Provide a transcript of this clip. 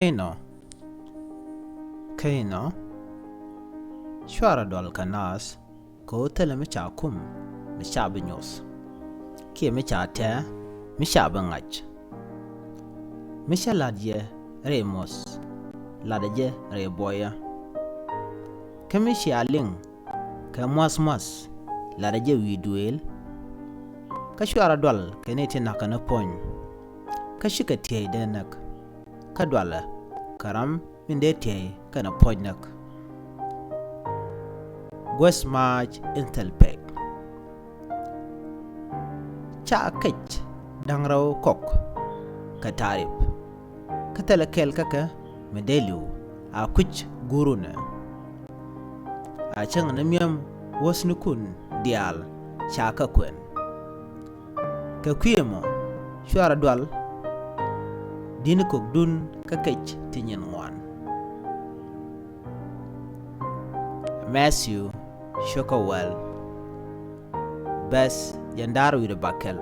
Kaino, Kaino, Shwara dwal kanas, ko tele micha kum, micha binyos. Kie micha te, micha bangach. Micha ladje remos, ladje reboya. Ke micha ling, ke mwas, ladje widuel. Ka shwara dwal keneti nakana pony. Ka shika tiye denak. Ka dwala, karam minde tiye kana ponynak. Gwes maj intelpek. Cha kech dangraw kok katarip. Katala kel kaka medelu a kuch guruna. A chang namyam wasnukun dial chaka kwen. Ka kuyemo shwara dwal dini kok dun kakech tinyen ngwan. Matthew Shokowell Bes Yandaru Bakel